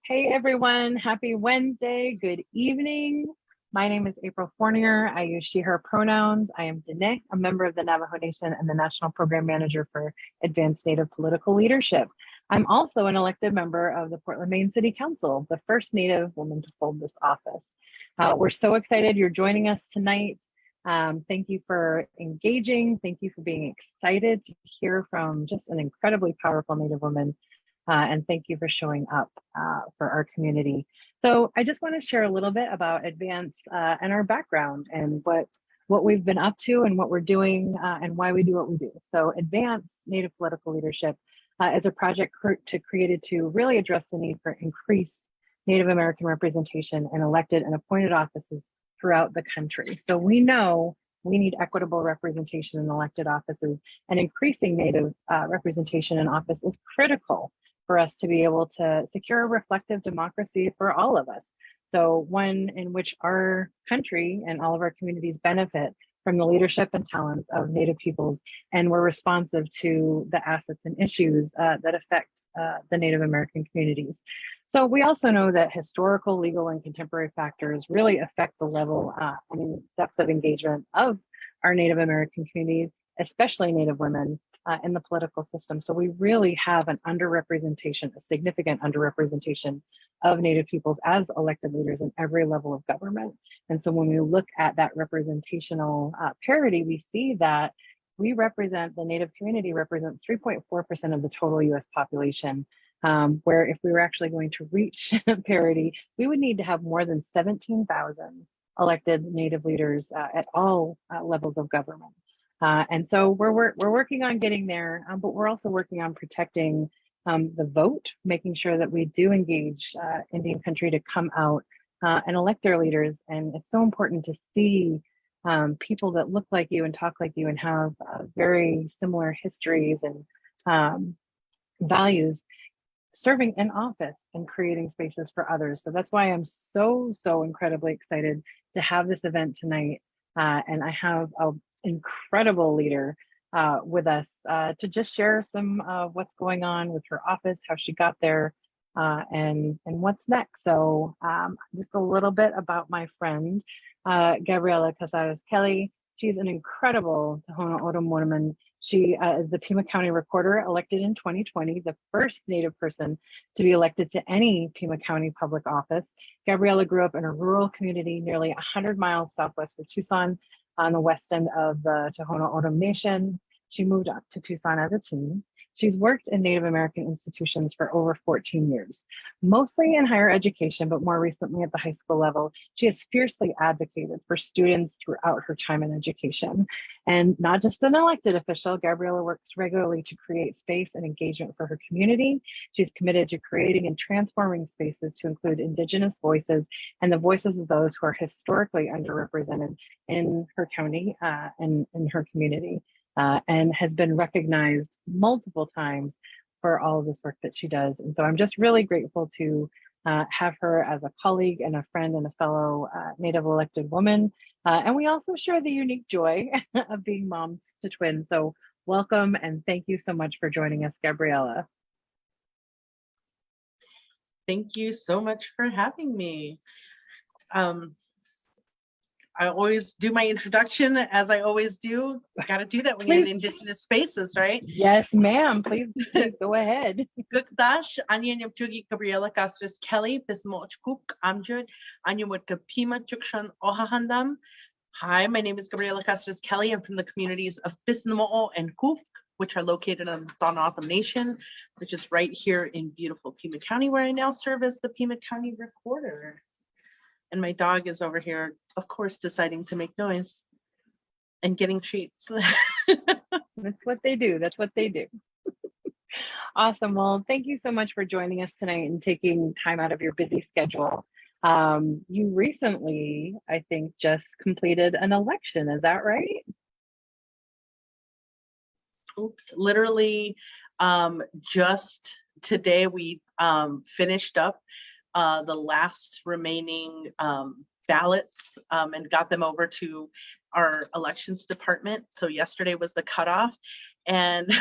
Hey everyone, happy Wednesday, good evening. My name is April Fournier. I use she, her pronouns. I am Dene, a member of the Navajo Nation and the National Program Manager for Advanced Native Political Leadership. I'm also an elected member of the Portland, Maine City Council, the first Native woman to hold this office. We're so excited you're joining us tonight. Thank you for engaging. Thank you for being excited to hear from just an incredibly powerful Native woman. And thank you for showing up for our community. So I just want to share a little bit about Advance and our background and what we've been up to and what we're doing and why we do what we do. So Advance Native Political Leadership is a project created to really address the need for increased Native American representation in elected and appointed offices throughout the country. So we know we need equitable representation in elected offices, and increasing Native representation in office is critical for us to be able to secure a reflective democracy for all of us. So one in which our country and all of our communities benefit from the leadership and talents of Native peoples, and we're responsive to the assets and issues that affect the Native American communities. So we also know that historical, legal, and contemporary factors really affect the level and depth of engagement of our Native American communities, especially Native women, in the political system. So we really have an underrepresentation, a significant underrepresentation of Native peoples as elected leaders in every level of government. And so when we look at that representational parity, we see that the Native community represents 3.4% of the total US population, where if we were actually going to reach parity, we would need to have more than 17,000 elected Native leaders at all levels of government. And so we're working on getting there, but we're also working on protecting the vote, making sure that we do engage Indian country to come out and elect their leaders. And it's so important to see people that look like you and talk like you and have very similar histories and values serving in office and creating spaces for others. So that's why I'm so incredibly excited to have this event tonight. And I have an incredible leader with us to just share some of what's going on with her office, how she got there, and what's next. So just a little bit about my friend, Gabriella Cázares-Kelly. She's an incredible Tohono O'odham woman. She is the Pima County recorder, elected in 2020, the first Native person to be elected to any Pima County public office. Gabriella grew up in a rural community nearly 100 miles southwest of Tucson on the west end of the Tohono O'odham Nation. She moved up to Tucson as a teen. She's worked in Native American institutions for over 14 years, mostly in higher education, but more recently at the high school level. She has fiercely advocated for students throughout her time in education. And not just an elected official, Gabriella works regularly to create space and engagement for her community. She's committed to creating and transforming spaces to include Indigenous voices and the voices of those who are historically underrepresented in her county and in her community. And has been recognized multiple times for all of this work that she does. And so I'm just really grateful to have her as a colleague and a friend and a fellow Native elected woman. And we also share the unique joy of being moms to twins. So welcome and thank you so much for joining us, Gabriella. Thank you so much for having me. I always do my introduction as I always do. Got to do that when you're in Indigenous spaces, right? Yes, ma'am. Please go ahead. Gukdash, Anya Nyamchugi Gabriella Cázares-Kelly, Bismochkuk, Amjud, Anya Woodka Pima Chukshan Ohahandam. Hi, my name is Gabriella Cázares-Kelly. I'm from the communities of Bisnamo and Kuk, which are located on the Tohono O'odham Nation, which is right here in beautiful Pima County, where I now serve as the Pima County recorder. And my dog is over here, of course, deciding to make noise and getting treats. That's what they do. That's what they do. Awesome. Well, thank you so much for joining us tonight and taking time out of your busy schedule. You recently, I think, just completed an election. Is that right? Oops, literally just today we finished up the last remaining ballots and got them over to our elections department. So yesterday was the cutoff, and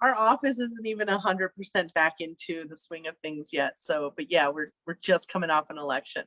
our office isn't even 100% back into the swing of things yet. So, but yeah, we're just coming off an election.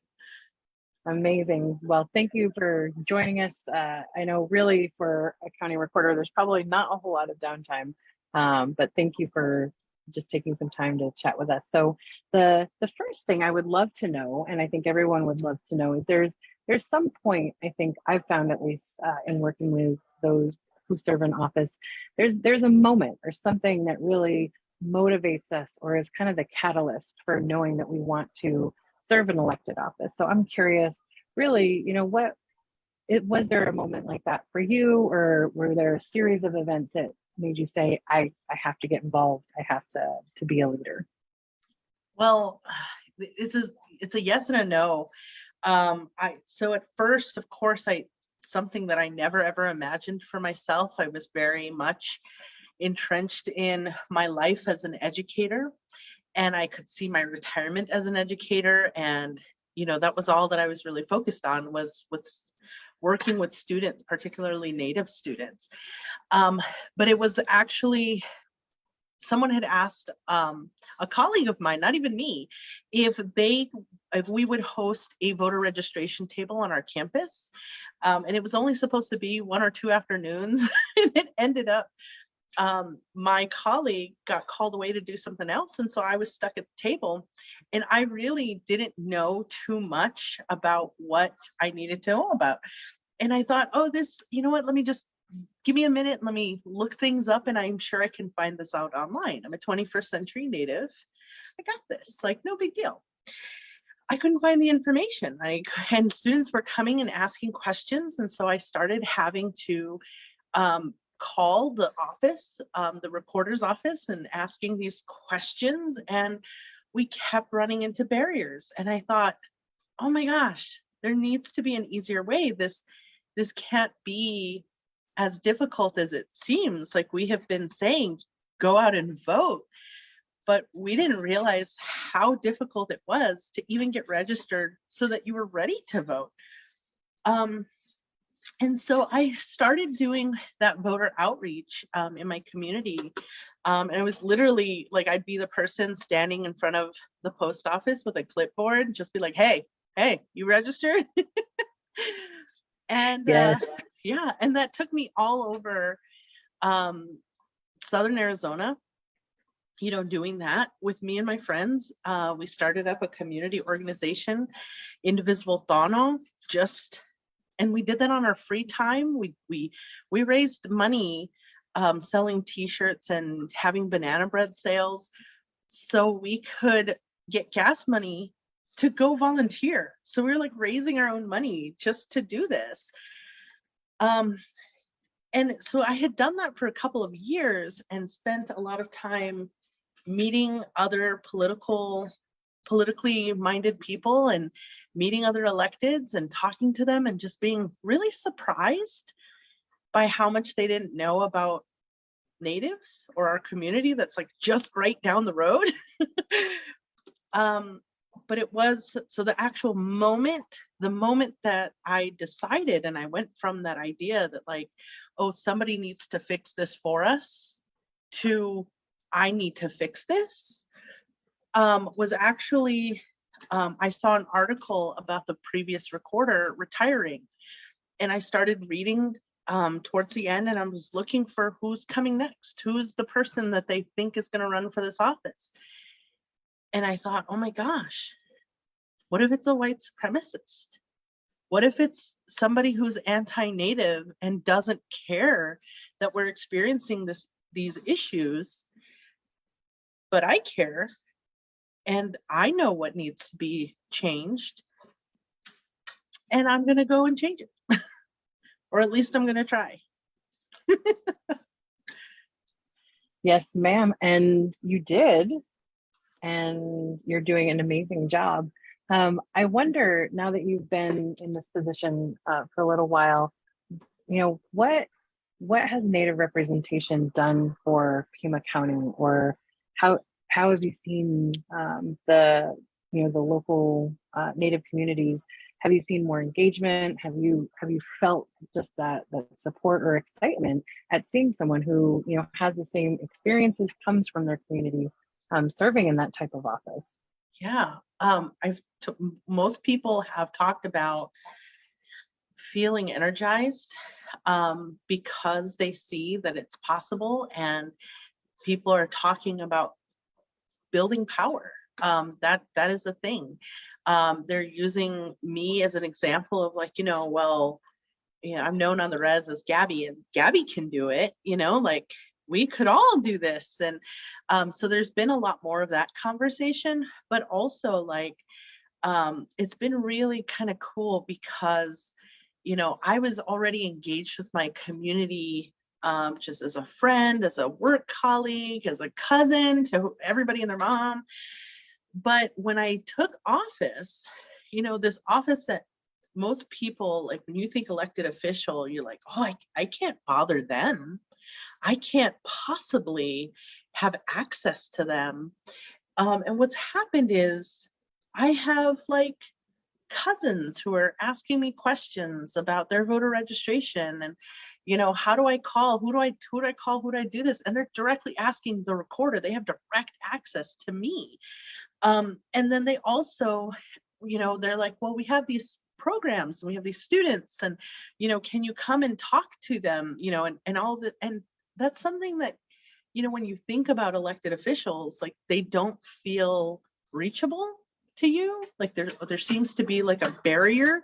Amazing. Well, thank you for joining us. I know really for a county recorder, there's probably not a whole lot of downtime, but thank you for just taking some time to chat with us. So the first thing I would love to know, and I think everyone would love to know, is there's some point, I think I've found at least in working with those who serve in office, there's a moment or something that really motivates us or is kind of the catalyst for knowing that we want to serve an elected office. So I'm curious, really, was there a moment like that for you, or were there a series of events that made you say, I have to get involved, I have to be a leader? Well, it's a yes and a no. So at first, of course, something that I never ever imagined for myself. I was very much entrenched in my life as an educator, and I could see my retirement as an educator. And, that was all that I was really focused on was working with students, particularly Native students. But it was actually, someone had asked a colleague of mine, not even me, if we would host a voter registration table on our campus. And it was only supposed to be 1 or 2 afternoons. And it ended up, my colleague got called away to do something else. And so I was stuck at the table, and I really didn't know too much about what I needed to know about. And I thought, oh, you know what, let me just give me a minute. Let me look things up, and I'm sure I can find this out online. I'm a 21st century Native. I got this, like, no big deal. I couldn't find the information. And students were coming and asking questions. And so I started having to call the office, the recorder's office, and asking these questions. And we kept running into barriers. And I thought, oh my gosh, there needs to be an easier way. This can't be as difficult as it seems. Like we have been saying, go out and vote. But we didn't realize how difficult it was to even get registered so that you were ready to vote. And so I started doing that voter outreach in my community. And it was literally like, I'd be the person standing in front of the post office with a clipboard, just be like, hey, you registered? And Yes. yeah, and that took me all over Southern Arizona, doing that with me and my friends. We started up a community organization, Indivisible Tohono, and we did that on our free time. We raised money selling T-shirts and having banana bread sales so we could get gas money to go volunteer. So we were like raising our own money just to do this. And so I had done that for a couple of years and spent a lot of time meeting other politically minded people and meeting other electeds and talking to them and just being really surprised by how much they didn't know about Natives or our community that's like just right down the road. But it was, so the actual moment, that I decided, and I went from that idea that like, oh, somebody needs to fix this for us, to I need to fix this, was actually, I saw an article about the previous recorder retiring, and I started reading towards the end, and I was looking for who's coming next, who's the person that they think is going to run for this office. And I thought, oh my gosh, what if it's a white supremacist? What if it's somebody who's anti-Native and doesn't care that we're experiencing these issues, but I care, and I know what needs to be changed, and I'm going to go and change it. Or at least I'm going to try. Yes, ma'am. And you did. And you're doing an amazing job. I wonder, now that you've been in this position for a little while, what has Native representation done for Pima County, or how have you seen the local Native communities Have you seen more engagement? Have you felt just that support or excitement at seeing someone who, you know, has the same experiences, comes from their community, serving in that type of office? Yeah. Most people have talked about feeling energized because they see that it's possible, and people are talking about building power. That is the thing. They're using me as an example of, like, well, I'm known on the res as Gabby, and Gabby can do it, like we could all do this. And so there's been a lot more of that conversation, but also like it's been really kind of cool because, I was already engaged with my community, just as a friend, as a work colleague, as a cousin to everybody and their mom. But when I took office, this office that most people, like when you think elected official, you're like, oh, I can't bother them. I can't possibly have access to them. And what's happened is I have like cousins who are asking me questions about their voter registration, and how do I call, who do I call, who do I do this, and they're directly asking the recorder. They have direct access to me. And then they also, they're like, well, we have these programs and we have these students, and can you come and talk to them, and all that. And that's something that, when you think about elected officials, like they don't feel reachable to you, like there seems to be like a barrier.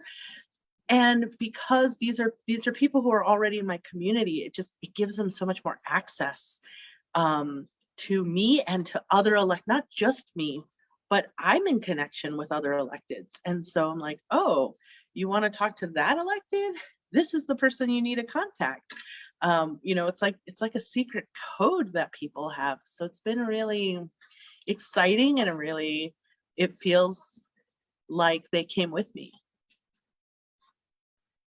And because these are people who are already in my community, it gives them so much more access to me and to other not just me, but I'm in connection with other electeds. And so I'm like, oh, you want to talk to that elected? This is the person you need to contact. It's like a secret code that people have. So it's been really exciting, and it feels like they came with me.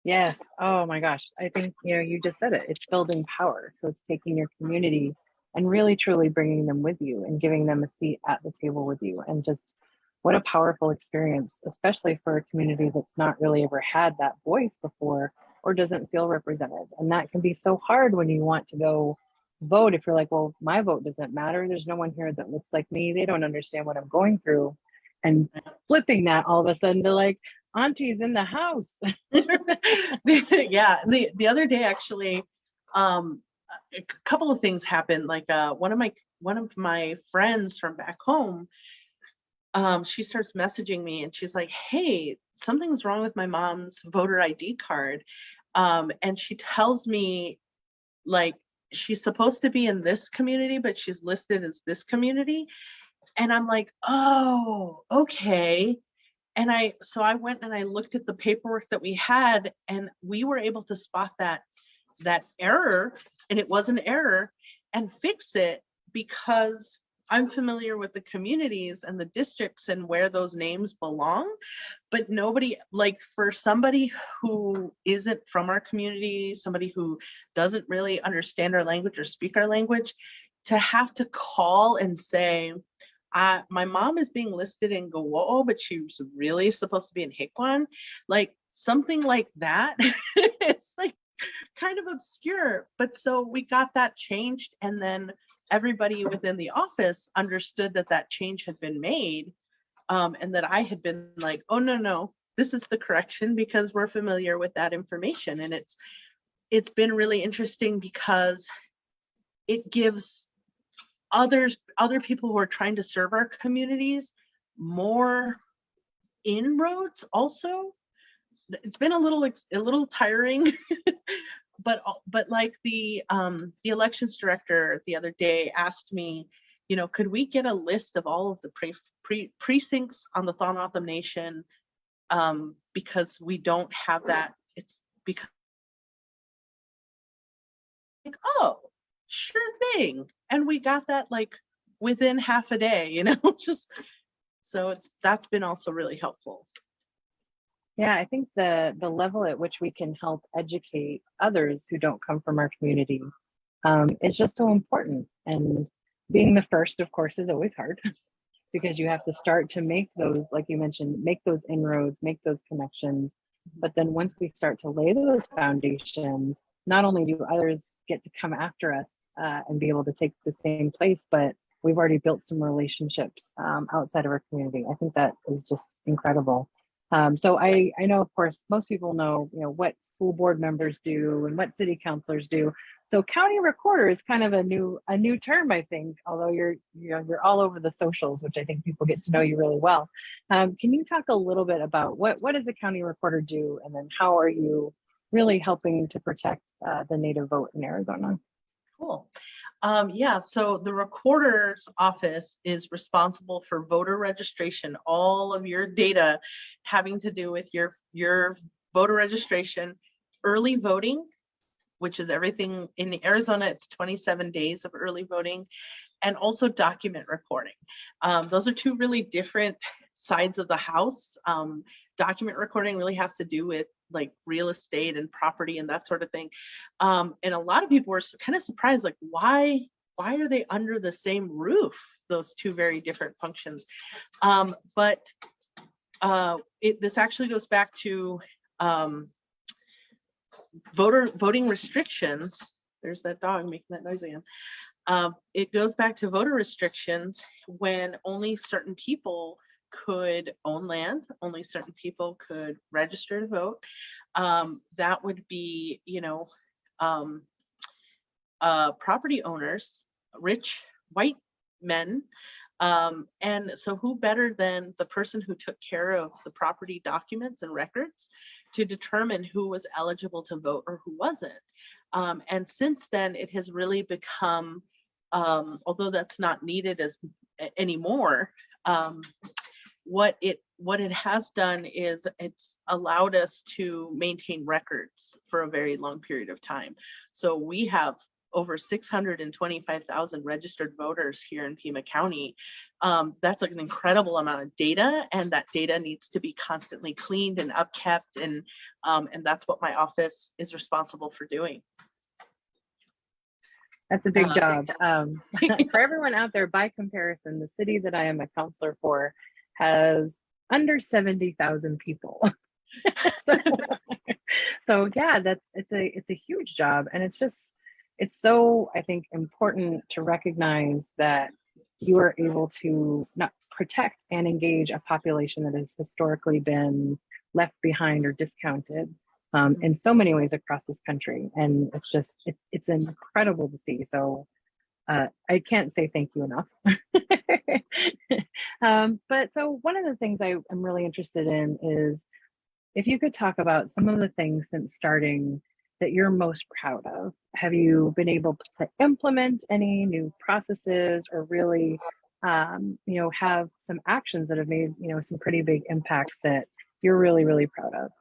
Yes. Oh my gosh. I think, you just said it. It's building power. So it's taking your community and really truly bringing them with you and giving them a seat at the table with you. And just what a powerful experience, especially for a community that's not really ever had that voice before or doesn't feel represented. And that can be so hard when you want to go vote. If you're like, well, my vote doesn't matter. There's no one here that looks like me. They don't understand what I'm going through. And flipping that all of a sudden to like, auntie's in the house. Yeah. The other day, actually, a couple of things happened. Like one of my friends from back home, she starts messaging me and she's like, hey, something's wrong with my mom's voter ID card. And she tells me, like, she's supposed to be in this community, but she's listed as this community. And I'm like, oh, okay. And I went and I looked at the paperwork that we had, and we were able to spot that error, and it was an error, and fix it, because I'm familiar with the communities and the districts and where those names belong. But nobody, like, for somebody who isn't from our community, somebody who doesn't really understand our language or speak our language, to have to call and say, my mom is being listed in Go'o, but she's really supposed to be in Hikwan, like something like that. It's like kind of obscure. But so we got that changed, and then everybody within the office understood that change had been made, and that I had been like, oh, no, this is the correction, because we're familiar with that information. And it's been really interesting because it gives other people who are trying to serve our communities more inroads. Also, it's been a little tiring, but like the elections director the other day asked me, could we get a list of all of the precincts on the Tohono O'odham Nation, because we don't have that. It's because, like, oh, sure thing. And we got that like within half a day, just so that's been also really helpful. Yeah, I think the level at which we can help educate others who don't come from our community is just so important. And being the first, of course, is always hard. because you have to start to make those, like you mentioned, make those inroads, make those connections. But then once we start to lay those foundations, not only do others get to come after us and be able to take the same place, but we've already built some relationships outside of our community. I think that is just incredible. So I know, of course, most people know, what school board members do and what city councilors do. So county recorder is kind of a new term, I think, although you're all over the socials, which I think people get to know you really well. Can you talk a little bit about what does the county recorder do, and then how are you really helping to protect the Native vote in Arizona? Cool. Yeah, so the recorder's office is responsible for voter registration, all of your data having to do with your voter registration, early voting, which is everything in Arizona. It's 27 days of early voting, and also document recording. Those are two really different sides of the house. Document recording really has to do with like real estate and property and that sort of thing. And a lot of people were kind of surprised, like, why are they under the same roof, those two very different functions? But this actually goes back to voting restrictions. There's that dog making that noise again. It goes back to voter restrictions when only certain people could own land, only certain people could register to vote. That would be, property owners, rich white men. And so who better than the person who took care of the property documents and records to determine who was eligible to vote or who wasn't? And since then, it has really become, although that's not needed anymore, what it has done is it's allowed us to maintain records for a very long period of time. So we have over 625,000 registered voters here in Pima County. That's like an incredible amount of data, and that data needs to be constantly cleaned and upkept, and that's what my office is responsible for doing. That's a big job. For everyone out there, by comparison, the city that I am a counselor for has under 70,000 people. So yeah, it's a huge job, and it's so, I think, important to recognize that you are able to not protect and engage a population that has historically been left behind or discounted in so many ways across this country. And it's incredible to see. So I can't say thank you enough. But so one of the things I'm really interested in is if you could talk about some of the things since starting that you're most proud of. Have you been able to implement any new processes, or really, have some actions that have made, some pretty big impacts that you're really, really proud of?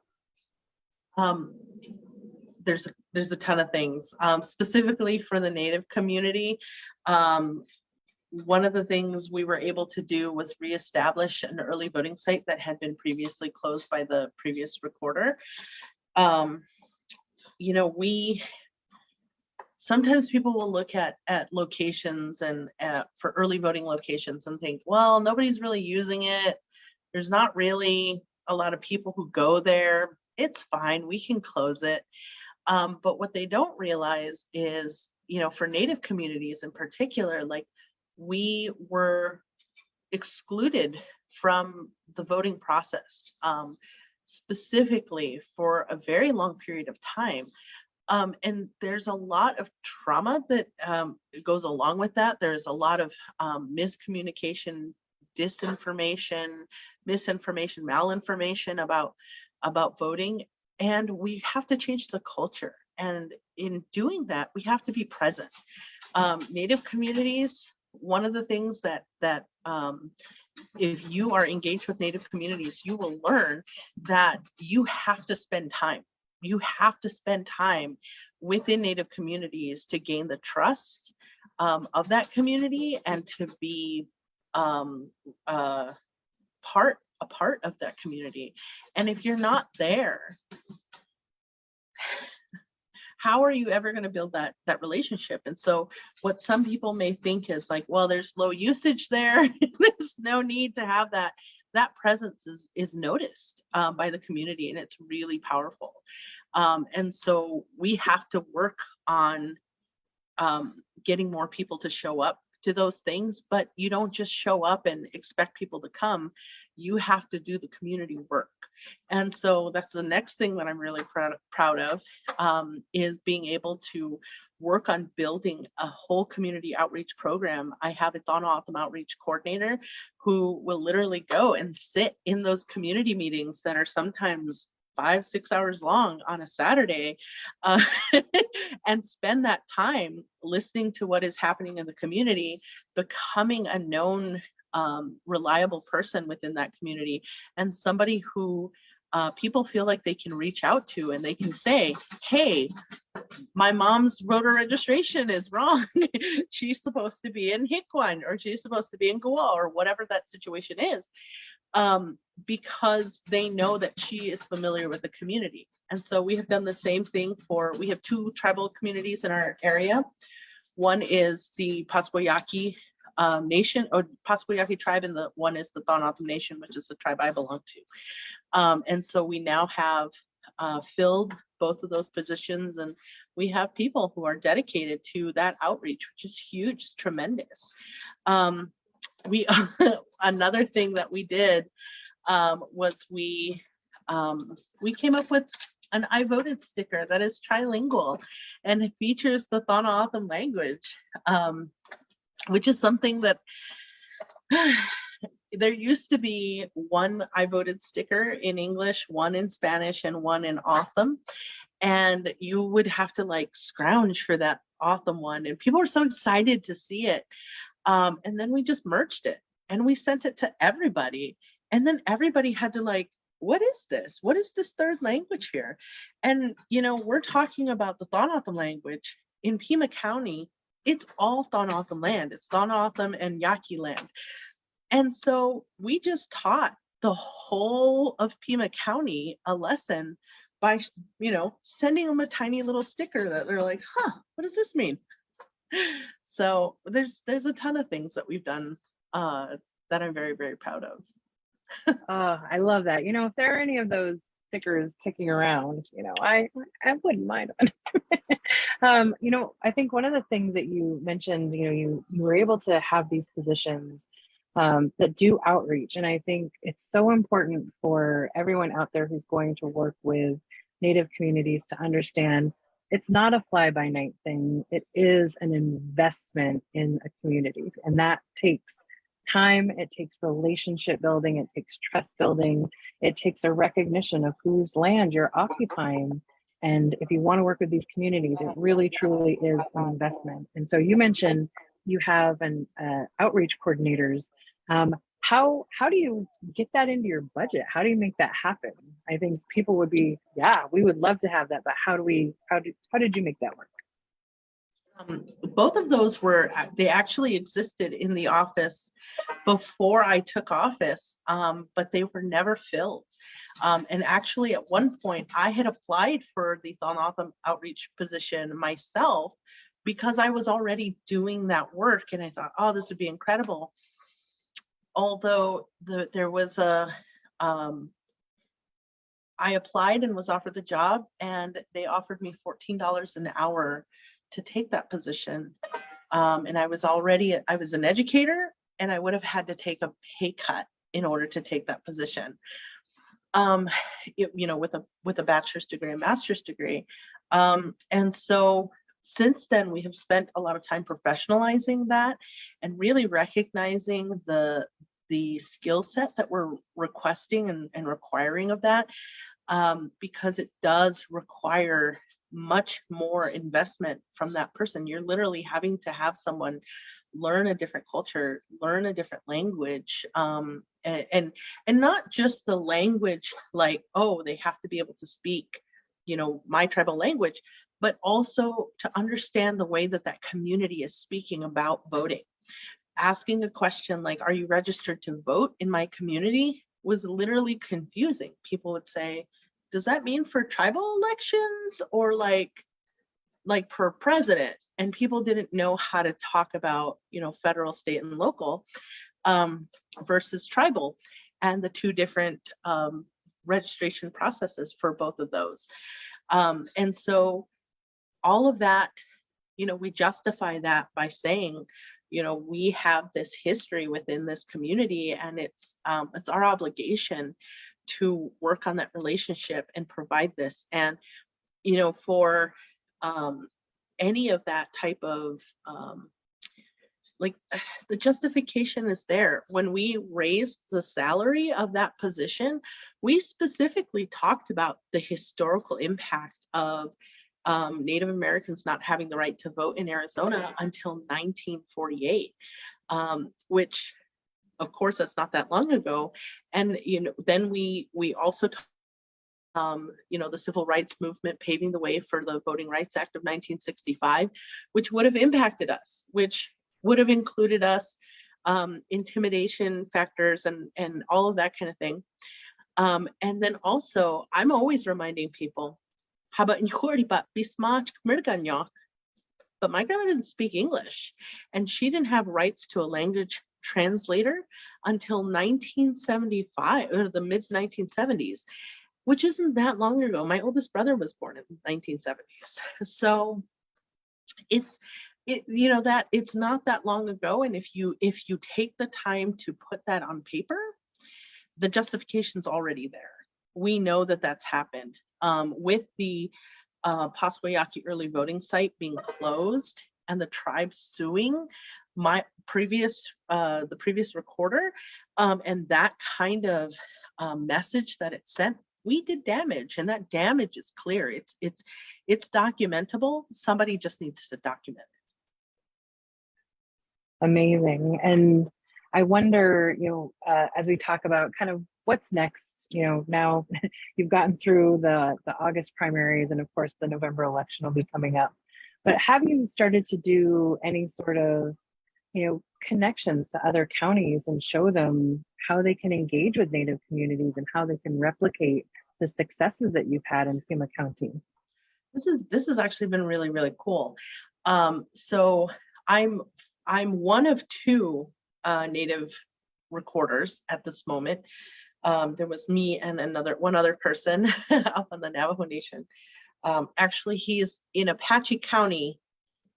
There's a ton of things, specifically for the Native community. One of the things we were able to do was reestablish an early voting site that had been previously closed by the previous recorder. Sometimes people will look at locations and for early voting locations and think, well, nobody's really using it. There's not really a lot of people who go there. It's fine, we can close it. But what they don't realize is, for Native communities in particular, like, we were excluded from the voting process, specifically for a very long period of time. And there's a lot of trauma that goes along with that. There's a lot of miscommunication, disinformation, misinformation, malinformation about voting. And we have to change the culture. And in doing that, we have to be present. Native communities, one of the things that if you are engaged with Native communities, you will learn that you have to spend time. You have to spend time within Native communities to gain the trust of that community and to be a part of that community. And if you're not there, how are you ever going to build that relationship? And so what some people may think is like, well, there's low usage there. There's no need to have that. That presence is noticed by the community, and it's really powerful. And so we have to work on getting more people to show up to those things, but you don't just show up and expect people to come. You have to do the community work. And so that's the next thing that I'm really proud of, is being able to work on building a whole community outreach program. I have a Tohono O'odham outreach coordinator who will literally go and sit in those community meetings that are sometimes 5-6 hours long on a Saturday, and spend that time listening to what is happening in the community, becoming a known, reliable person within that community, and somebody who people feel like they can reach out to, and they can say, hey, my mom's voter registration is wrong. She's supposed to be in Hikwan, or she's supposed to be in Goa, or whatever that situation is. Because they know that she is familiar with the community. And so we have done the same thing we have 2 tribal communities in our area. One is the Pasquayaki Nation, or Pasquayaki tribe, and the one is the Tohono O'odham Nation, which is the tribe I belong to. And so we now have filled both of those positions, and we have people who are dedicated to that outreach, which is huge, it's tremendous. Another thing that we did was we came up with an I voted sticker that is trilingual, and it features the Tohono O'odham language, which is something that there used to be one I voted sticker in English, one in Spanish, and one in O'odham, and you would have to like scrounge for that O'odham one, and people were so excited to see it. And then we just merged it and we sent it to everybody. And then everybody had to like, what is this? What is this third language here? And, we're talking about the Tohono O'odham language in Pima County. It's all Tohono O'odham land. It's Tohono O'odham and Yaqui land. And so we just taught the whole of Pima County a lesson by, sending them a tiny little sticker that they're like, what does this mean? So there's a ton of things that we've done that I'm very, very proud of. Oh, I love that. If there are any of those stickers kicking around, I wouldn't mind one. I think one of the things that you mentioned, you were able to have these positions that do outreach. And I think it's so important for everyone out there who's going to work with Native communities to understand it's not a fly-by-night thing. It is an investment in a community, and that takes time. It takes relationship building. It takes trust building. It takes a recognition of whose land you're occupying. And if you want to work with these communities, it really, truly is an investment. And so you mentioned you have an outreach coordinators. How do you get that into your budget? How do you make that happen? I think people would be, we would love to have that, but how did you make that work? Both of those they actually existed in the office before I took office, but they were never filled. And actually at one point I had applied for the Tohono O'odham outreach position myself because I was already doing that work, and I thought, oh, this would be incredible. Although there was I applied and was offered the job, and they offered me $14 an hour to take that position. And I was an educator, and I would have had to take a pay cut in order to take that position. With a bachelor's degree and master's degree. And so since then, we have spent a lot of time professionalizing that and really recognizing the skill set that we're requesting and requiring of that, because it does require much more investment from that person. You're literally having to have someone learn a different culture, learn a different language, and not just the language, like, oh, they have to be able to speak, my tribal language, but also to understand the way that community is speaking about voting. Asking a question like, are you registered to vote in my community, was literally confusing. People would say, does that mean for tribal elections, or like like per president, and people didn't know how to talk about, federal, state, and local versus tribal, and the two different registration processes for both of those. And so all of that, we justify that by saying, we have this history within this community, and it's our obligation to work on that relationship and provide this. And, for any of that type of, the justification is there. When we raised the salary of that position, we specifically talked about the historical impact of Native Americans not having the right to vote in Arizona until 1948, which, of course, that's not that long ago. And then we also the Civil Rights Movement paving the way for the Voting Rights Act of 1965, which would have impacted us, which would have included us, intimidation factors and all of that kind of thing. And then also, I'm always reminding people, but my grandma didn't speak English, and she didn't have rights to a language translator until 1975 or the mid 1970s, which isn't that long ago. My oldest brother was born in the 1970s. So it's not that long ago. And if you take the time to put that on paper, the justification's already there. We know that that's happened. With the Pasquayaki early voting site being closed and the tribe suing the previous recorder, and that kind of message that it sent, we did damage, and that damage is clear. It's documentable. Somebody just needs to document it. Amazing. And I wonder, as we talk about kind of what's next, now you've gotten through the August primaries, and of course the November election will be coming up. But have you started to do any sort of, connections to other counties and show them how they can engage with Native communities and how they can replicate the successes that you've had in Pima County? This has actually been really, really cool. So I'm one of two Native recorders at this moment. There was me and one other person up on the Navajo Nation. Actually, he's in Apache County,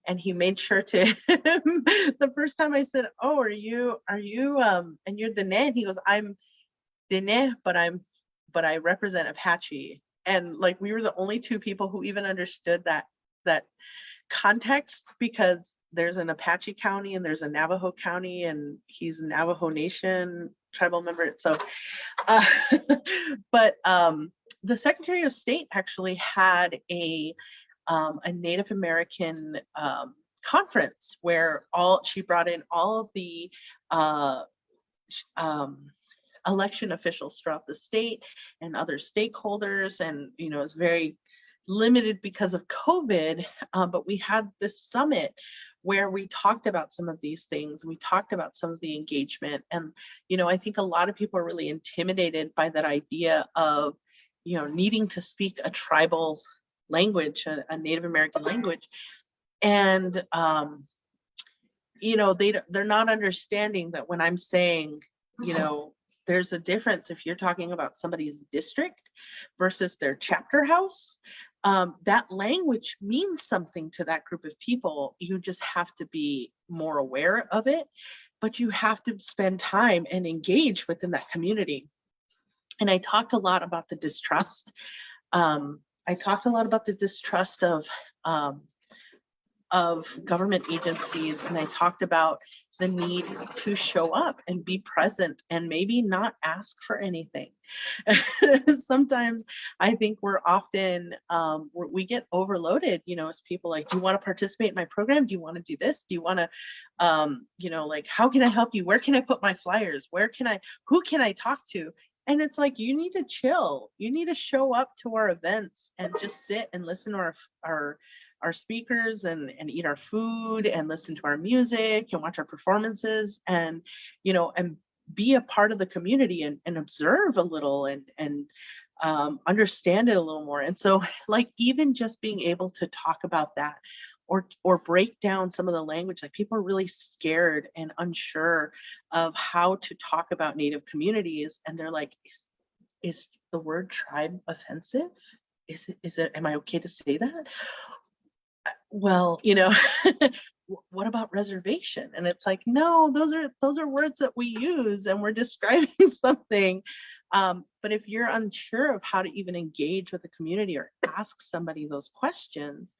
and he made sure to. The first time I said, "Oh, are you and you're Dene?" He goes, "I'm Dene, but I represent Apache." And like, we were the only two people who even understood that context, because there's an Apache County and there's a Navajo County, and he's a Navajo Nation tribal member. So, but the Secretary of State actually had a Native American conference where she brought in all of the election officials throughout the state and other stakeholders, and it's very limited because of COVID, but we had this summit where we talked about some of these things. We talked about some of the engagement, and I think a lot of people are really intimidated by that idea of needing to speak a tribal language, a Native American language, and they're not understanding that when I'm saying there's a difference if you're talking about somebody's district versus their chapter house. That language means something to that group of people. You just have to be more aware of it, but you have to spend time and engage within that community. And I talked a lot about the distrust. I talked a lot about the distrust of government agencies, and I talked about the need to show up and be present and maybe not ask for anything. Sometimes I think we're often, we get overloaded, as people like, do you want to participate in my program? Do you want to do this? Do you want to, how can I help you? Where can I put my flyers? Who can I talk to? And it's like, you need to chill. You need to show up to our events and just sit and listen to our speakers and eat our food and listen to our music and watch our performances, and and be a part of the community and observe a little and understand it a little more. And so like even just being able to talk about that or break down some of the language, like people are really scared and unsure of how to talk about Native communities. And they're like, is the word tribe offensive? Is it, am I okay to say that? Well, what about reservation? And it's like, no, those are words that we use and we're describing something. But if you're unsure of how to even engage with the community or ask somebody those questions,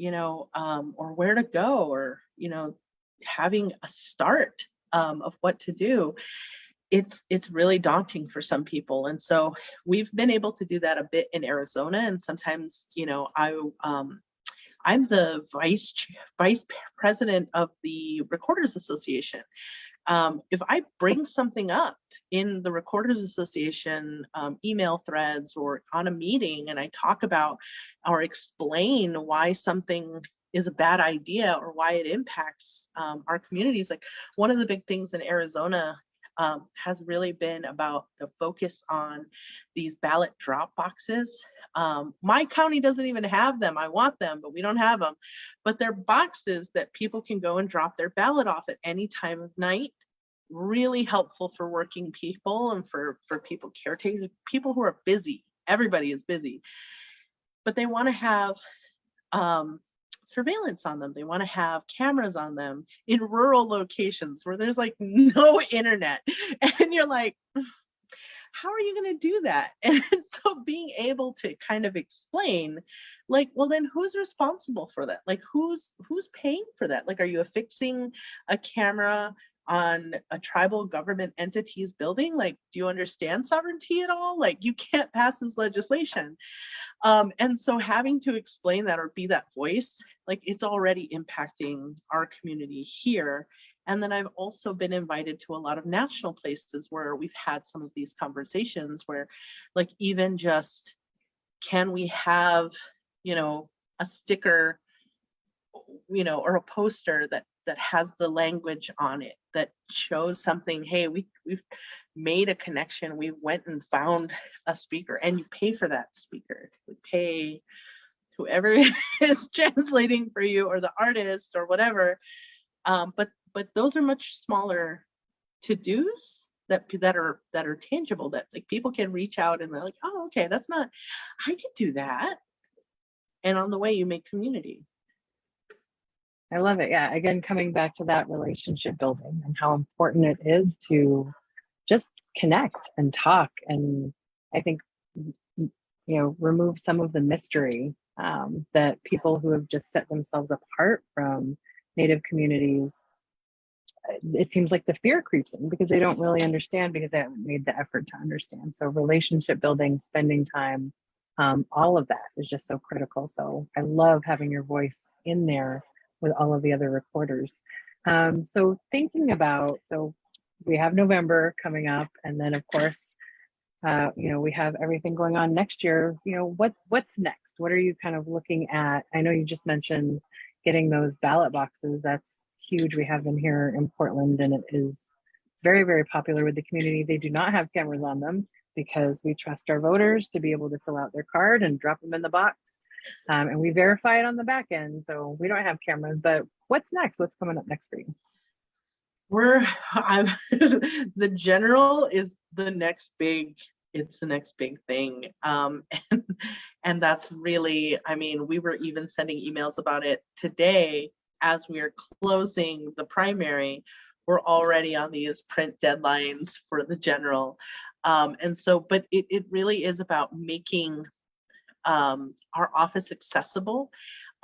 or where to go, or, having a start of what to do, it's really daunting for some people. And so we've been able to do that a bit in Arizona. And sometimes, I'm the vice president of the Recorders Association. If I bring something up in the Recorders Association email threads or on a meeting, and I talk about or explain why something is a bad idea or why it impacts our communities, like one of the big things in Arizona has really been about the focus on these ballot drop boxes. My county doesn't even have them. I want them, but we don't have them. But they're boxes that people can go and drop their ballot off at any time of night. Really helpful for working people and for people caretakers, people who are busy. Everybody is busy, but they want to have surveillance on them. They want to have cameras on them in rural locations where there's like no internet. And you're like, how are you going to do that? And so being able to kind of explain, like, well, then who's responsible for that? Like, who's paying for that? Like, are you affixing a camera on a tribal government entity's building? Like, do you understand sovereignty at all? Like, you can't pass this legislation. And so having to explain that or be that voice, like it's already impacting our community here. And then I've also been invited to a lot of national places where we've had some of these conversations where, like, even just, can we have, a sticker, or a poster that has the language on it that shows something, hey, we've made a connection, we went and found a speaker, and you pay for that speaker. We pay whoever is translating for you or the artist or whatever. But those are much smaller to-dos that are tangible, that like people can reach out and they're like, oh, okay, that's not, I could do that. And on the way you make community. I love it. Yeah. Again, coming back to that relationship building and how important it is to just connect and talk. And I think, remove some of the mystery that people who have just set themselves apart from Native communities, it seems like the fear creeps in because they don't really understand, because they haven't made the effort to understand. So relationship building, spending time, all of that is just so critical. So I love having your voice in there with all of the other recorders. So thinking about, so we have November coming up, and then of course, we have everything going on next year. What's next? What are you kind of looking at? I know you just mentioned getting those ballot boxes. That's huge. We have them here in Portland, and it is very, very popular with the community. They do not have cameras on them because we trust our voters to be able to fill out their card and drop them in the box. And we verify it on the back end. So we don't have cameras, but what's next? What's coming up next for you? The general is the next big, it's the next big thing. And that's really, we were even sending emails about it today as we are closing the primary. We're already on these print deadlines for the general. And so, but it really is about making our office accessible.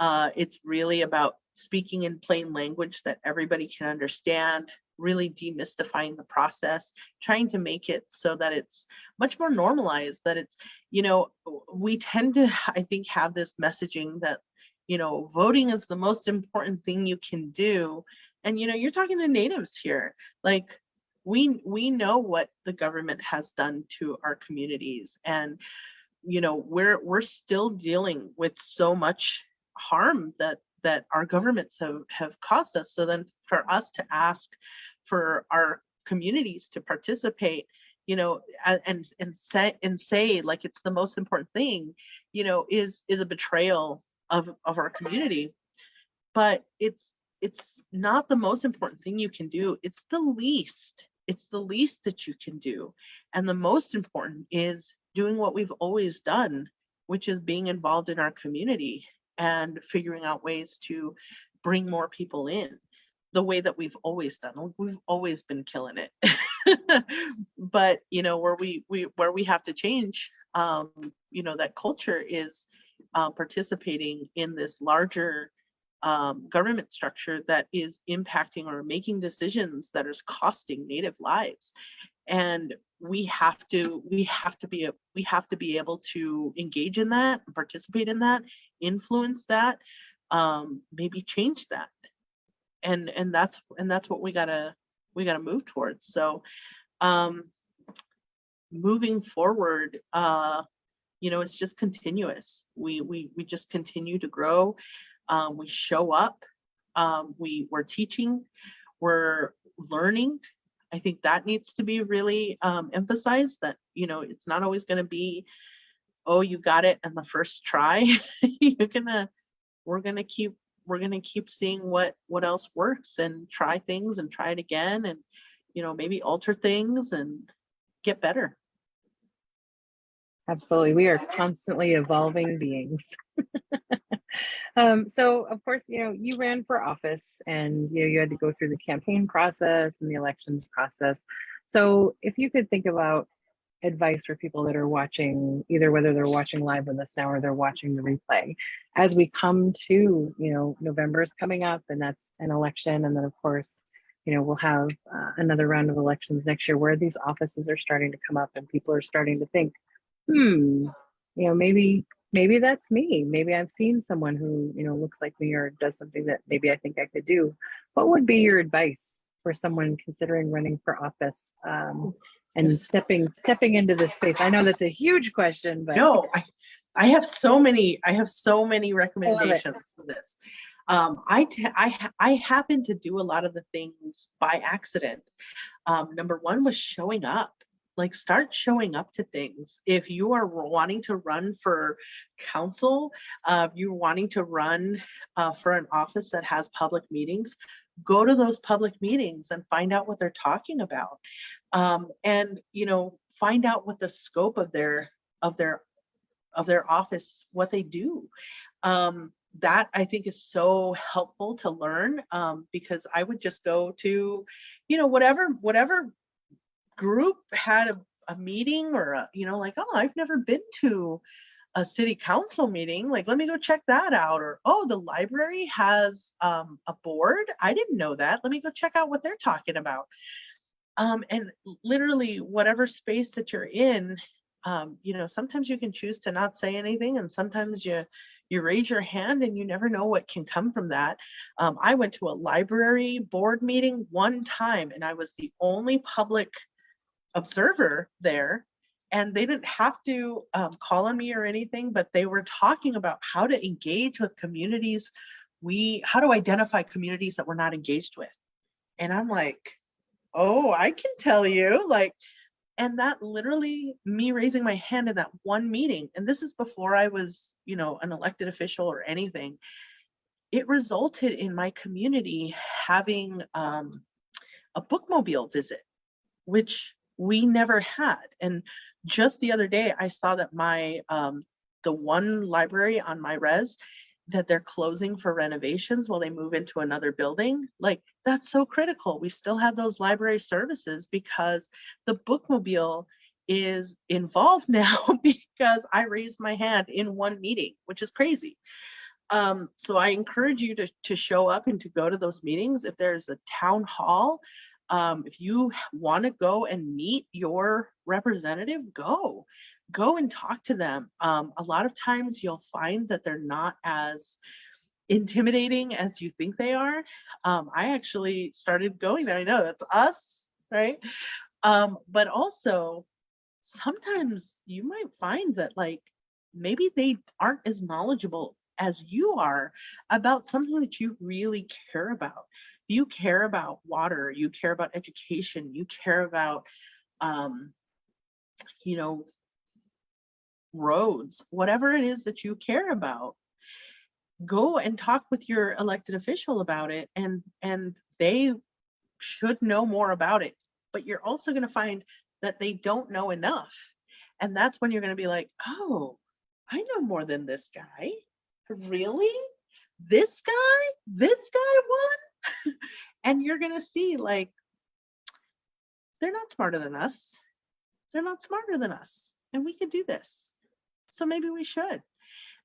It's really about speaking in plain language that everybody can understand, really demystifying the process, trying to make it so that it's much more normalized, that it's, we tend to, I think, have this messaging that, voting is the most important thing you can do. And, you're talking to natives here, like we know what the government has done to our communities, and we're still dealing with so much harm that our governments have caused us. So then for us to ask for our communities to participate and say like it's the most important thing, is a betrayal of our community. But it's not the most important thing you can do. It's the least. It's the least that you can do. And the most important is doing what we've always done, which is being involved in our community and figuring out ways to bring more people in the way that we've always done. We've always been killing it. But where we have to change, that culture is participating in this larger government structure that is impacting or making decisions that is costing Native lives. And we have to be able to engage in that, participate in that, influence that, maybe change that. And that's what we gotta move towards. So moving forward, it's just continuous. We just continue to grow. We show up. We're teaching. We're learning. I think that needs to be really emphasized, that it's not always going to be, oh, you got it in the first try. We're gonna keep seeing what else works, and try things and try it again, and maybe alter things and get better. Absolutely. We are constantly evolving beings. So of course, you ran for office, and you had to go through the campaign process and the elections process. So if you could think about advice for people that are watching, either whether they're watching live with us now or they're watching the replay, as we come to, November is coming up, and that's an election. And then of course, we'll have another round of elections next year, where these offices are starting to come up and people are starting to think, maybe that's me. Maybe I've seen someone who, looks like me or does something that maybe I think I could do. What would be your advice for someone considering running for office, and stepping into this space? I know that's a huge question, but no, I have so many recommendations for this. I happen to do a lot of the things by accident. Number one was showing up. Like, start showing up to things. If you are wanting to run for council, you're wanting to run for an office that has public meetings, go to those public meetings and find out what they're talking about. And find out what the scope of their office, what they do. That I think is so helpful to learn, because I would just go to, whatever group had a meeting, or like, oh, I've never been to a city council meeting, like, let me go check that out. Or, oh, the library has a board, I didn't know that, let me go check out what they're talking about. And literally whatever space that you're in, sometimes you can choose to not say anything, and sometimes you raise your hand, and you never know what can come from that. I went to a library board meeting one time, and I was the only public observer there, and they didn't have to call on me or anything, but they were talking about how to engage with communities, how to identify communities that we're not engaged with. And I'm like, oh, I can tell you, like, and that literally, me raising my hand in that one meeting, and this is before I was, an elected official or anything, it resulted in my community having a bookmobile visit, which we never had. And just the other day, I saw that my the one library on my res, that they're closing for renovations while they move into another building. Like, that's so critical. We still have those library services because the bookmobile is involved now because I raised my hand in one meeting, which is crazy. So I encourage you to show up and to go to those meetings. If there's a town hall, if you want to go and meet your representative, go and talk to them. A lot of times you'll find that they're not as intimidating as you think they are. I actually started going there. I know that's us, right? But also sometimes you might find that, like, maybe they aren't as knowledgeable as you are about something that you really care about. You care about water, you care about education, you care about you know, roads, whatever it is that you care about, go and talk with your elected official about it, and they should know more about it. But you're also going to find that they don't know enough. And that's when you're going to be like, oh, I know more than this guy. Really? This guy won? And you're going to see, like, they're not smarter than us. They're not smarter than us. And we can do this. So maybe we should.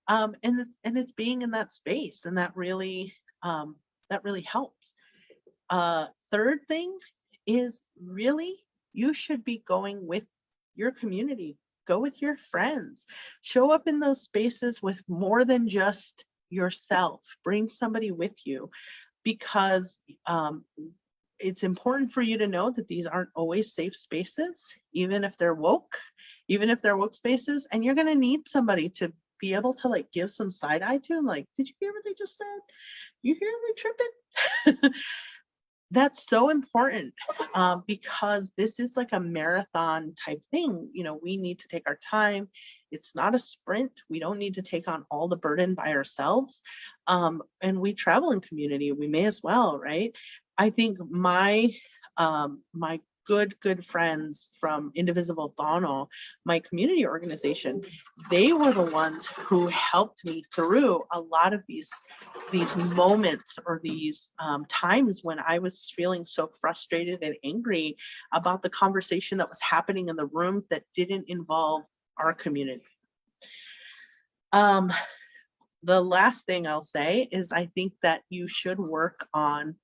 And it's being in that space, and that really helps. Third thing is, really, you should be going with your community. Go with your friends. Show up in those spaces with more than just yourself. Bring somebody with you, because it's important for you to know that these aren't always safe spaces, even if they're woke spaces. And you're going to need somebody to be able to, like, give some side eye to, like, did you hear what they just said? You hear they tripping? That's so important, because this is like a marathon type thing. You know, we need to take our time. It's not a sprint. We don't need to take on all the burden by ourselves. And we travel in community. We may as well, right? I think my good friends from Indivisible Tohono, my community organization, they were the ones who helped me through a lot of these moments, or these times when I was feeling so frustrated and angry about the conversation that was happening in the room that didn't involve our community. The last thing I'll say is, I think that you should work on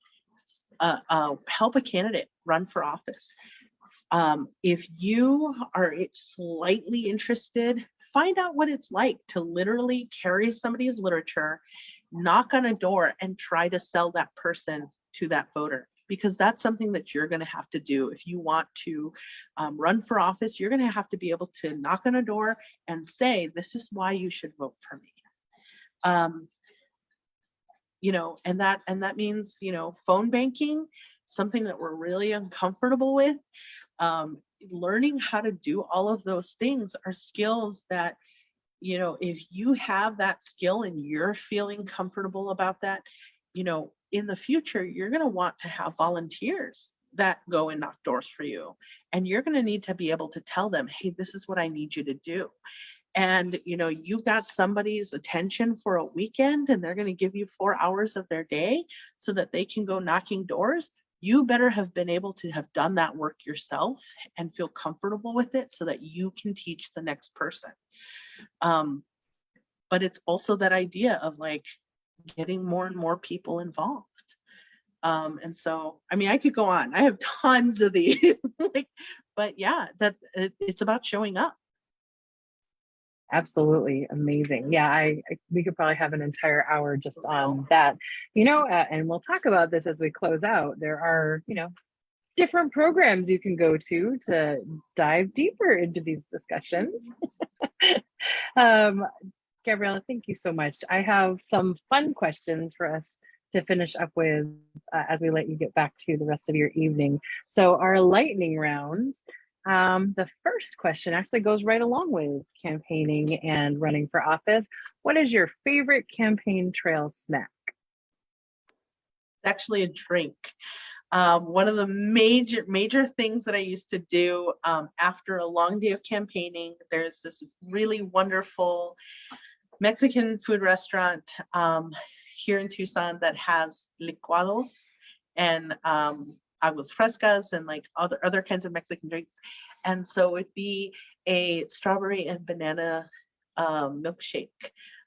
help a candidate run for office. If you are slightly interested, find out what it's like to literally carry somebody's literature, knock on a door, and try to sell that person to that voter, because that's something that you're going to have to do. If you want to run for office, you're going to have to be able to knock on a door and say, this is why you should vote for me. You know, and that means, you know, phone banking, something that we're really uncomfortable with. Learning how to do all of those things are skills that, you know, if you have that skill and you're feeling comfortable about that, you know, in the future, you're going to want to have volunteers that go and knock doors for you. And you're going to need to be able to tell them, hey, this is what I need you to do. And, you know, you got somebody's attention for a weekend, and they're going to give you 4 hours of their day so that they can go knocking doors. You better have been able to have done that work yourself and feel comfortable with it so that you can teach the next person. But it's also that idea of, like, getting more and more people involved. And so, I mean, I could go on. I have tons of these, but yeah, it's about showing up. Absolutely amazing. Yeah, we could probably have an entire hour just on that, you know, and we'll talk about this as we close out. There are, you know, different programs you can go to dive deeper into these discussions. Gabriella, thank you so much. I have some fun questions for us to finish up with as we let you get back to the rest of your evening. So our lightning round. The first question actually goes right along with campaigning and running for office. What is your favorite campaign trail snack? It's actually a drink. One of the major things that I used to do after a long day of campaigning, there's this really wonderful Mexican food restaurant here in Tucson that has licuados and aguas frescas and like other kinds of Mexican drinks. And so it'd be a strawberry and banana milkshake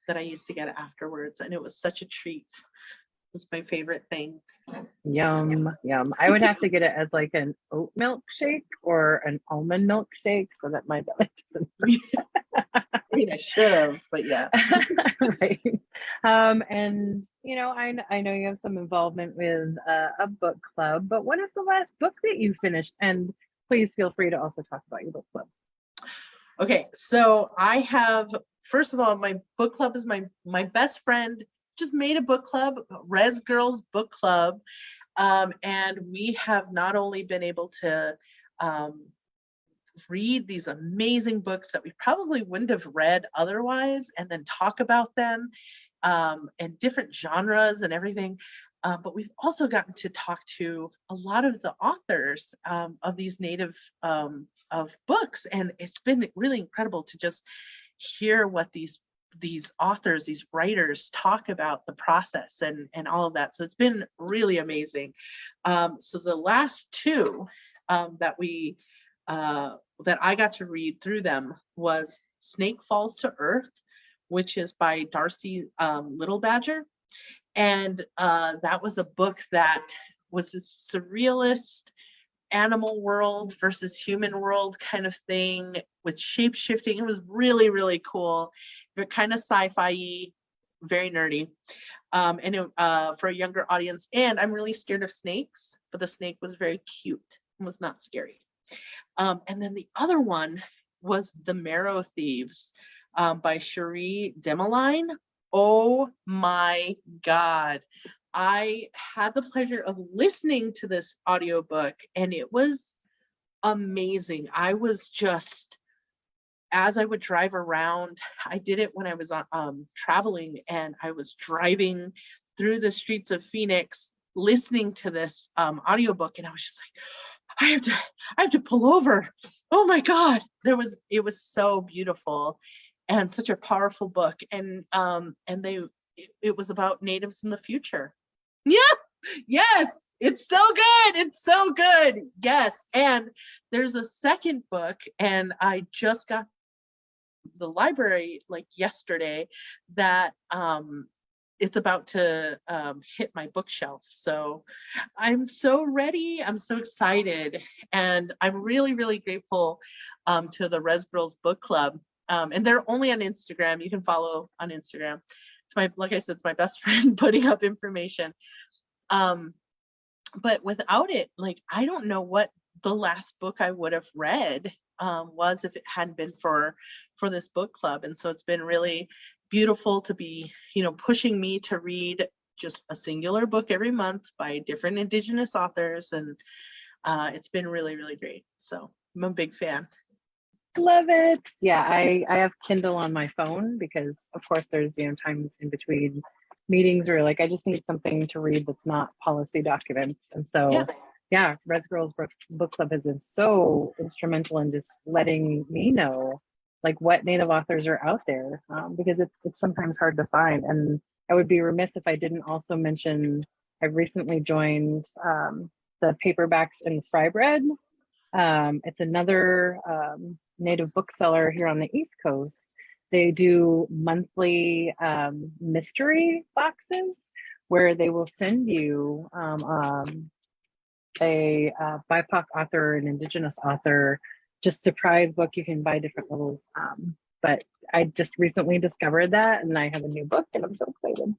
that I used to get afterwards. And it was such a treat. It was my favorite thing. Yum, yum. I would have to get it as like an oat milkshake or an almond milkshake so that my belly doesn't I mean, I should have, but yeah. Right. And you know, I know you have some involvement with a book club, but what is the last book that you finished? And please feel free to also talk about your book club. Okay, so I have, first of all, my book club is my best friend just made a book club, Res Girls Book Club, and we have not only been able to read these amazing books that we probably wouldn't have read otherwise, and then talk about them, and different genres and everything. But we've also gotten to talk to a lot of the authors of these native of books, and it's been really incredible to just hear what these authors, these writers talk about the process and all of that. So it's been really amazing. So the last two that I got to read through them was Snake Falls to Earth, which is by Darcy Little Badger. And that was a book that was this surrealist animal world versus human world kind of thing with shape shifting. It was really, really cool, but kind of sci-fi, very nerdy. And it, for a younger audience. And I'm really scared of snakes, but the snake was very cute and was not scary. And then the other one was The Marrow Thieves by Cherie Demeline. Oh my God. I had the pleasure of listening to this audiobook, and it was amazing. I was just, as I would drive around, I did it when I was traveling, and I was driving through the streets of Phoenix listening to this audiobook, and I was just like, I have to pull over. Oh my God. It was so beautiful and such a powerful book. And it was about natives in the future. Yeah. Yes. It's so good. It's so good. Yes. And there's a second book, and I just got the library like yesterday that it's about to hit my bookshelf. So I'm so ready. I'm so excited. And I'm really, really grateful to the Res Girls Book Club. And they're only on Instagram. You can follow on Instagram. It's like I said, it's my best friend putting up information. But without it, like, I don't know what the last book I would have read was if it hadn't been for this book club. And so it's been really beautiful to be, pushing me to read just a singular book every month by different Indigenous authors. And it's been really, really great. So I'm a big fan. Love it. Yeah, I have Kindle on my phone because, of course, there's times in between meetings where like I just need something to read that's not policy documents. And so yeah, Res Girls Book Club has been so instrumental in just letting me know like what Native authors are out there, because it's sometimes hard to find. And I would be remiss if I didn't also mention I recently joined the Paperbacks and Fry Bread. It's another Native bookseller here on the East Coast. They do monthly mystery boxes where they will send you a BIPOC author, an Indigenous author, just surprise book. You can buy different levels. But I just recently discovered that, and I have a new book, and I'm so excited.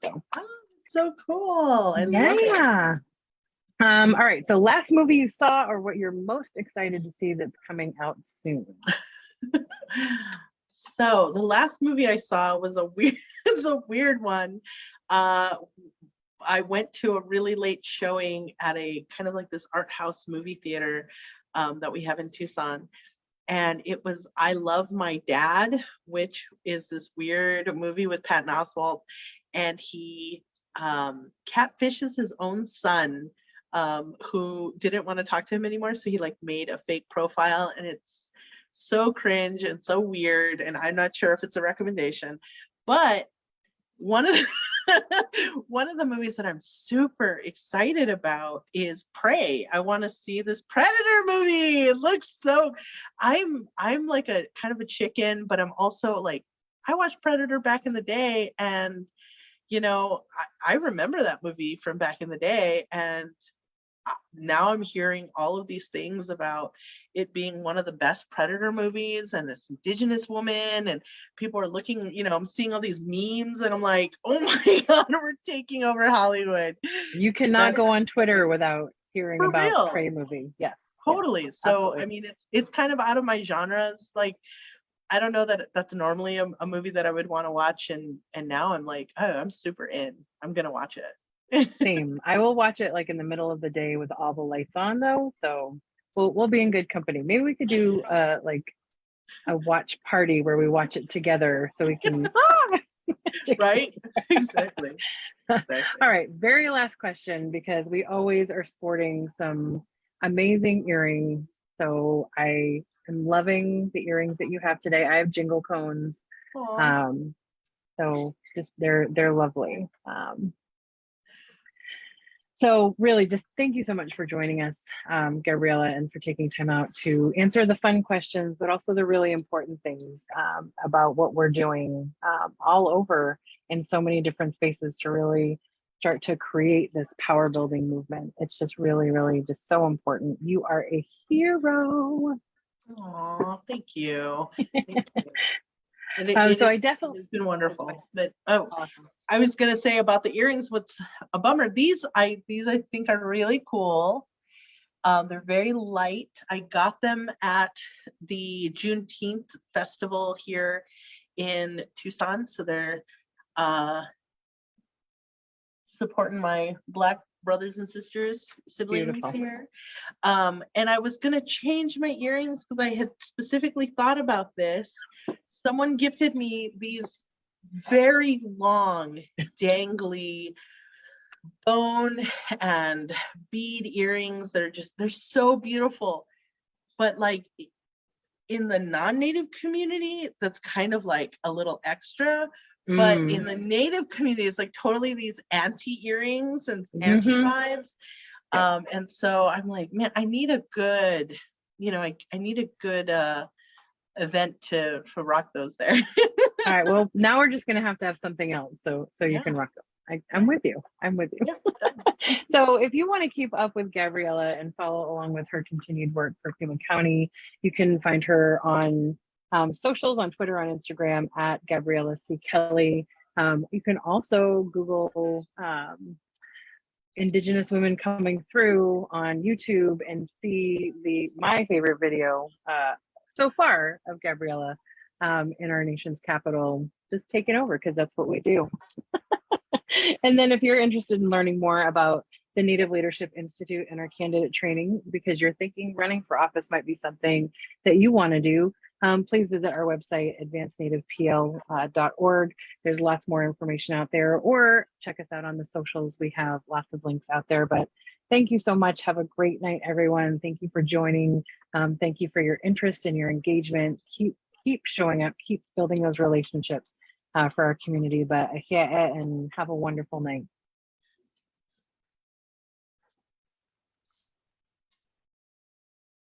So cool. I love it. All right. So last movie you saw, or what you're most excited to see that's coming out soon? So the last movie I saw was a weird one. I went to a really late showing at a kind of like this art house movie theater that we have in Tucson. And it was I Love My Dad, which is this weird movie with Patton Oswalt. And he catfishes his own son, who didn't want to talk to him anymore. So he like made a fake profile, and it's so cringe and so weird. And I'm not sure if it's a recommendation, but one of the movies that I'm super excited about is Prey. I want to see this Predator movie. It looks so, I'm like a kind of a chicken, but I'm also like, I watched Predator back in the day, and I remember that movie from back in the day, and now I'm hearing all of these things about it being one of the best Predator movies, and this Indigenous woman, and people are looking, I'm seeing all these memes, and I'm like, oh my God, we're taking over Hollywood. You cannot go on Twitter without hearing about Prey movie. Yes. Totally. Yes, so, absolutely. I mean, it's kind of out of my genres. Like, I don't know that that's normally a movie that I would want to watch. And now I'm like, oh, I'm super in. I'm going to watch it. Same. I will watch it like in the middle of the day with all the lights on though. So we'll be in good company. Maybe we could do like a watch party where we watch it together so we can Right? Exactly. Exactly. All right, very last question, because we always are sporting some amazing earrings. So I am loving the earrings that you have today. I have jingle cones. Aw. So just they're lovely. So really, just thank you so much for joining us, Gabriella, and for taking time out to answer the fun questions, but also the really important things about what we're doing all over in so many different spaces to really start to create this power building movement. It's just really, really just so important. You are a hero. Aw, thank you. Thank you. And So I definitely, it's been wonderful. But awesome. I was gonna say about the earrings, what's a bummer. These I think are really cool. They're very light. I got them at the Juneteenth festival here in Tucson. So they're supporting my Black brothers and sisters, siblings Beautiful. here. And I was gonna change my earrings because I had specifically thought about this. Someone gifted me these very long, dangly bone and bead earrings that are just, they're so beautiful. But like in the non-native community, that's kind of like a little extra. But in the native community, it's like totally these anti earrings and anti vibes. And so I'm like, man, I need a good, I need a good event to rock those there. All right. Well, now we're just gonna have something else so you can rock them. I'm with you. I'm with you. Yeah. So if you want to keep up with Gabriella and follow along with her continued work for Pima County, you can find her on socials, on Twitter, on Instagram at Gabriella C. Kelly. You can also Google Indigenous women coming through on YouTube and see my favorite video so far of Gabriella in our nation's capital, just taking over, because that's what we do. And then if you're interested in learning more about the Native Leadership Institute and our candidate training, because you're thinking running for office might be something that you want to do, please visit our website, advancednativepl.org. There's lots more information out there, or check us out on the socials. We have lots of links out there. But thank you so much. Have a great night, everyone. Thank you for joining. Thank you for your interest and your engagement. Keep showing up, keep building those relationships for our community. But and have a wonderful night.